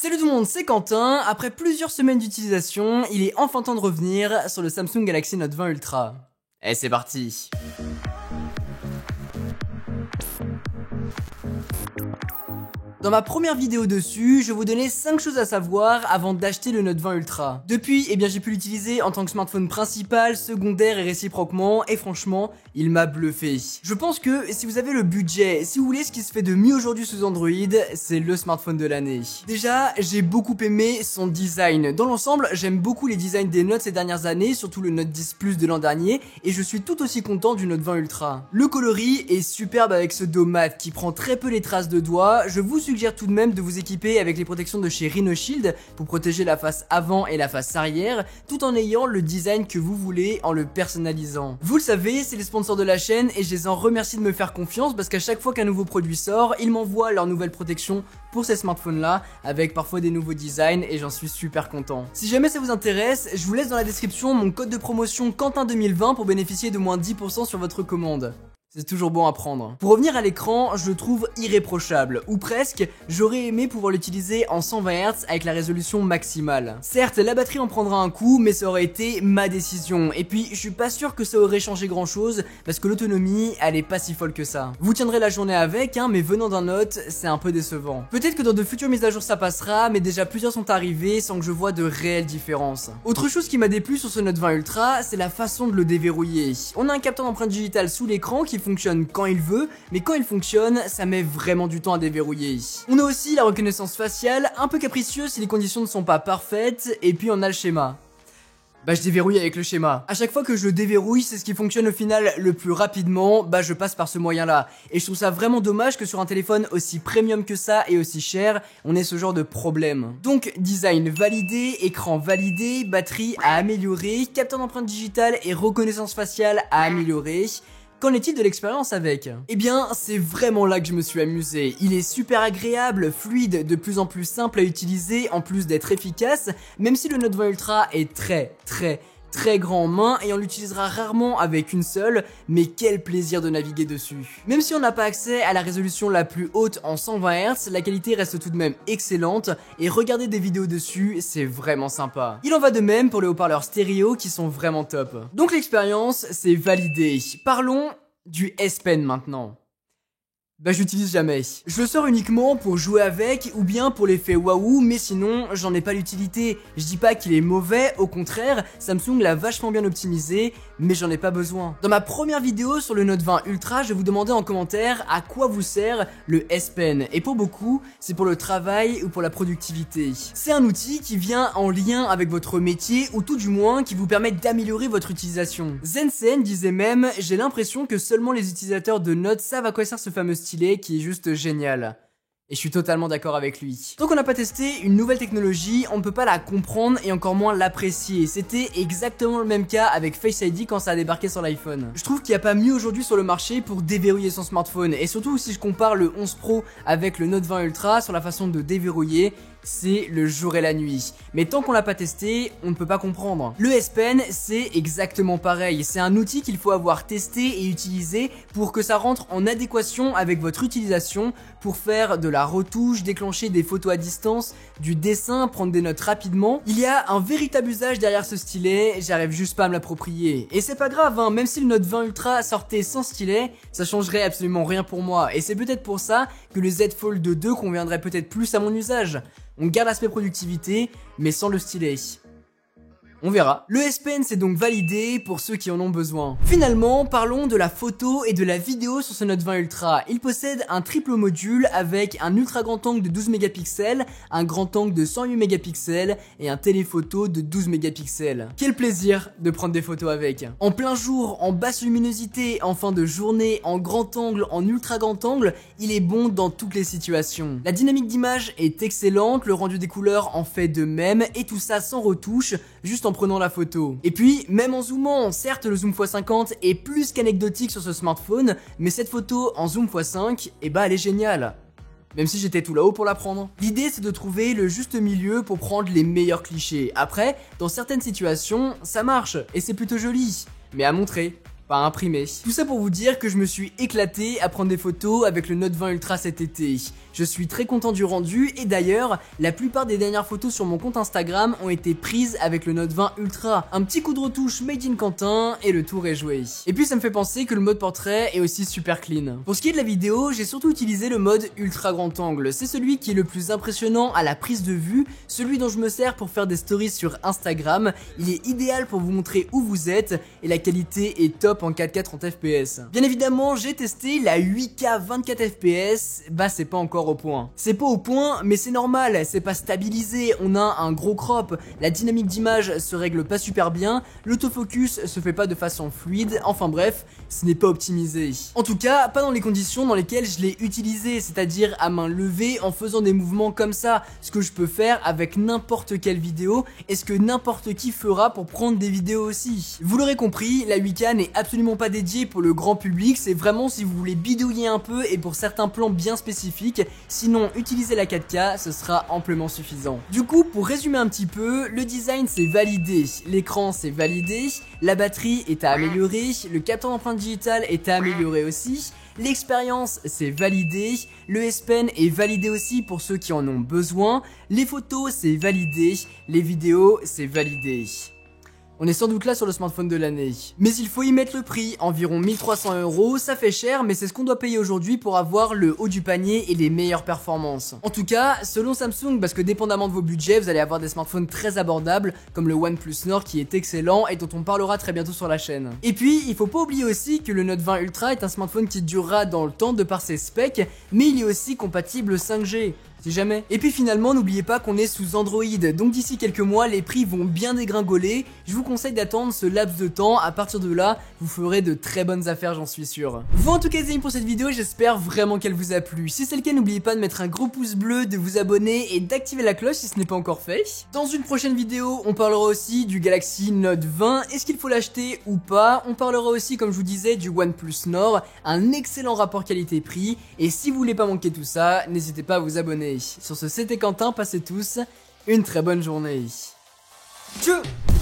Salut tout le monde, c'est Quentin. Après plusieurs semaines d'utilisation, il est enfin temps de revenir sur le Samsung Galaxy Note 20 Ultra. Et c'est parti. Dans ma première vidéo dessus, je vous donnais 5 choses à savoir avant d'acheter le Note 20 Ultra. Depuis, j'ai pu l'utiliser en tant que smartphone principal, secondaire et réciproquement, et franchement, il m'a bluffé. Je pense que si vous avez le budget, si vous voulez ce qui se fait de mieux aujourd'hui sous Android, c'est le smartphone de l'année. Déjà, j'ai beaucoup aimé son design. Dans l'ensemble, j'aime beaucoup les designs des Notes ces dernières années, surtout le Note 10 Plus de l'an dernier, et je suis tout aussi content du Note 20 Ultra. Le coloris est superbe avec ce dos mat qui prend très peu les traces de doigts. Je vous suggère tout de même de vous équiper avec les protections de chez Rhino Shield pour protéger la face avant et la face arrière, tout en ayant le design que vous voulez en le personnalisant. Vous le savez, c'est les sponsors de la chaîne et je les en remercie de me faire confiance parce qu'à chaque fois qu'un nouveau produit sort, ils m'envoient leur nouvelle protection pour ces smartphones là, avec parfois des nouveaux designs et j'en suis super content. Si jamais ça vous intéresse, je vous laisse dans la description mon code de promotion Quentin 2020 pour bénéficier de moins 10% sur votre commande. C'est toujours bon à prendre. Pour revenir à l'écran, je le trouve irréprochable, ou presque. J'aurais aimé pouvoir l'utiliser en 120 Hz avec la résolution maximale. Certes, la batterie en prendra un coup, mais ça aurait été ma décision. Et puis, je suis pas sûr que ça aurait changé grand chose, parce que l'autonomie, elle est pas si folle que ça. Vous tiendrez la journée avec, mais venant d'un Note, c'est un peu décevant. Peut-être que dans de futures mises à jour ça passera, mais déjà plusieurs sont arrivés sans que je vois de réelles différences. Autre chose qui m'a déplu sur ce Note 20 Ultra, c'est la façon de le déverrouiller. On a un capteur d'empreinte digitale sous l'écran qui fonctionne quand il veut, mais quand il fonctionne, ça met vraiment du temps à déverrouiller. On a aussi la reconnaissance faciale, un peu capricieuse si les conditions ne sont pas parfaites, et puis on a le schéma. Je déverrouille avec le schéma. À chaque fois que je le déverrouille, c'est ce qui fonctionne au final le plus rapidement, je passe par ce moyen-là. Et je trouve ça vraiment dommage que sur un téléphone aussi premium que ça et aussi cher, on ait ce genre de problème. Donc, design validé, écran validé, batterie à améliorer, capteur d'empreinte digitale et reconnaissance faciale à améliorer. Qu'en est-il de l'expérience avec ? Eh bien, c'est vraiment là que je me suis amusé. Il est super agréable, fluide, de plus en plus simple à utiliser, en plus d'être efficace, même si le Note 20 Ultra est très grand en main et on l'utilisera rarement avec une seule, mais quel plaisir de naviguer dessus. Même si on n'a pas accès à la résolution la plus haute en 120 Hz, la qualité reste tout de même excellente et regarder des vidéos dessus, c'est vraiment sympa. Il en va de même pour les haut-parleurs stéréo qui sont vraiment top. Donc l'expérience, c'est validé. Parlons du S Pen maintenant. J'utilise jamais. Je le sors uniquement pour jouer avec ou bien pour l'effet waouh, mais sinon j'en ai pas l'utilité. Je dis pas qu'il est mauvais, au contraire, Samsung l'a vachement bien optimisé, mais j'en ai pas besoin. Dans ma première vidéo sur le Note 20 Ultra, je vous demandais en commentaire à quoi vous sert le S Pen, et pour beaucoup, c'est pour le travail ou pour la productivité. C'est un outil qui vient en lien avec votre métier ou tout du moins qui vous permet d'améliorer votre utilisation. Zensen disait même, j'ai l'impression que seulement les utilisateurs de Note savent à quoi sert ce fameux stylet qui est juste génial. Et je suis totalement d'accord avec lui. Tant qu'on n'a pas testé une nouvelle technologie, on ne peut pas la comprendre et encore moins l'apprécier. C'était exactement le même cas avec Face ID quand ça a débarqué sur l'iPhone. Je trouve qu'il n'y a pas mieux aujourd'hui sur le marché pour déverrouiller son smartphone. Et surtout si je compare le 11 Pro avec le Note 20 Ultra sur la façon de déverrouiller, c'est le jour et la nuit. Mais tant qu'on l'a pas testé, on ne peut pas comprendre. Le S Pen, c'est exactement pareil. C'est un outil qu'il faut avoir testé et utilisé pour que ça rentre en adéquation avec votre utilisation pour faire de la retouche, déclencher des photos à distance, du dessin, prendre des notes rapidement. Il y a un véritable usage derrière ce stylet, j'arrive juste pas à me l'approprier. Et c'est pas grave, même si le Note 20 Ultra sortait sans stylet, ça changerait absolument rien pour moi. Et c'est peut-être pour ça que le Z Fold 2 conviendrait peut-être plus à mon usage. On garde l'aspect productivité, mais sans le stylet. On verra. Le S Pen c'est donc validé pour ceux qui en ont besoin. Finalement, parlons de la photo et de la vidéo sur ce Note 20 Ultra. Il possède un triple module avec un ultra grand angle de 12 mégapixels, un grand angle de 108 mégapixels et un téléphoto de 12 mégapixels. Quel plaisir de prendre des photos avec. En plein jour, en basse luminosité, en fin de journée, en grand angle, en ultra grand angle, il est bon dans toutes les situations. La dynamique d'image est excellente, le rendu des couleurs en fait de même et tout ça sans retouche, juste en prenant la photo. Et puis, même en zoomant, certes le zoom x50 est plus qu'anecdotique sur ce smartphone, mais cette photo en zoom x5, elle est géniale. Même si j'étais tout là-haut pour la prendre. L'idée c'est de trouver le juste milieu pour prendre les meilleurs clichés. Après, dans certaines situations, ça marche, et c'est plutôt joli, mais à montrer. pas imprimé. Tout ça pour vous dire que je me suis éclaté à prendre des photos avec le Note 20 Ultra cet été. Je suis très content du rendu et d'ailleurs, la plupart des dernières photos sur mon compte Instagram ont été prises avec le Note 20 Ultra. Un petit coup de retouche made in Quentin et le tour est joué. Et puis ça me fait penser que le mode portrait est aussi super clean. Pour ce qui est de la vidéo, j'ai surtout utilisé le mode ultra grand angle. C'est celui qui est le plus impressionnant à la prise de vue, celui dont je me sers pour faire des stories sur Instagram. Il est idéal pour vous montrer où vous êtes et la qualité est top en 4K 30 fps. Bien évidemment, j'ai testé la 8K 24 fps, bah c'est pas encore au point. C'est pas au point, mais c'est normal, c'est pas stabilisé, on a un gros crop, la dynamique d'image se règle pas super bien, l'autofocus se fait pas de façon fluide, enfin bref, ce n'est pas optimisé. En tout cas, pas dans les conditions dans lesquelles je l'ai utilisé, c'est-à-dire à main levée en faisant des mouvements comme ça, ce que je peux faire avec n'importe quelle vidéo et ce que n'importe qui fera pour prendre des vidéos aussi. Vous l'aurez compris, la 8K n'est absolument pas dédiée pour le grand public, c'est vraiment si vous voulez bidouiller un peu et pour certains plans bien spécifiques, sinon utilisez la 4K, ce sera amplement suffisant. Du coup, pour résumer un petit peu, le design c'est validé, l'écran c'est validé, la batterie est à améliorer, le capteur d'empreinte digitale est à améliorer aussi, l'expérience c'est validé, le S Pen est validé aussi pour ceux qui en ont besoin, les photos c'est validé, les vidéos c'est validé. On est sans doute là sur le smartphone de l'année. Mais il faut y mettre le prix, environ 1300 €, ça fait cher mais c'est ce qu'on doit payer aujourd'hui pour avoir le haut du panier et les meilleures performances. En tout cas, selon Samsung, parce que dépendamment de vos budgets, vous allez avoir des smartphones très abordables comme le OnePlus Nord qui est excellent et dont on parlera très bientôt sur la chaîne. Et puis, il faut pas oublier aussi que le Note 20 Ultra est un smartphone qui durera dans le temps de par ses specs, mais il est aussi compatible 5G. Si jamais. Et puis finalement, n'oubliez pas qu'on est sous Android, donc d'ici quelques mois, les prix vont bien dégringoler. Je vous conseille d'attendre ce laps de temps, à partir de là, vous ferez de très bonnes affaires, j'en suis sûr. Voilà en tout cas les amis pour cette vidéo, j'espère vraiment qu'elle vous a plu. Si c'est le cas, n'oubliez pas de mettre un gros pouce bleu, de vous abonner et d'activer la cloche si ce n'est pas encore fait. Dans une prochaine vidéo, on parlera aussi du Galaxy Note 20, est-ce qu'il faut l'acheter ou pas. On parlera aussi, comme je vous disais, du OnePlus Nord, un excellent rapport qualité-prix. Et si vous voulez pas manquer tout ça, n'hésitez pas à vous abonner. Sur ce, c'était Quentin, passez tous une très bonne journée. Tchou!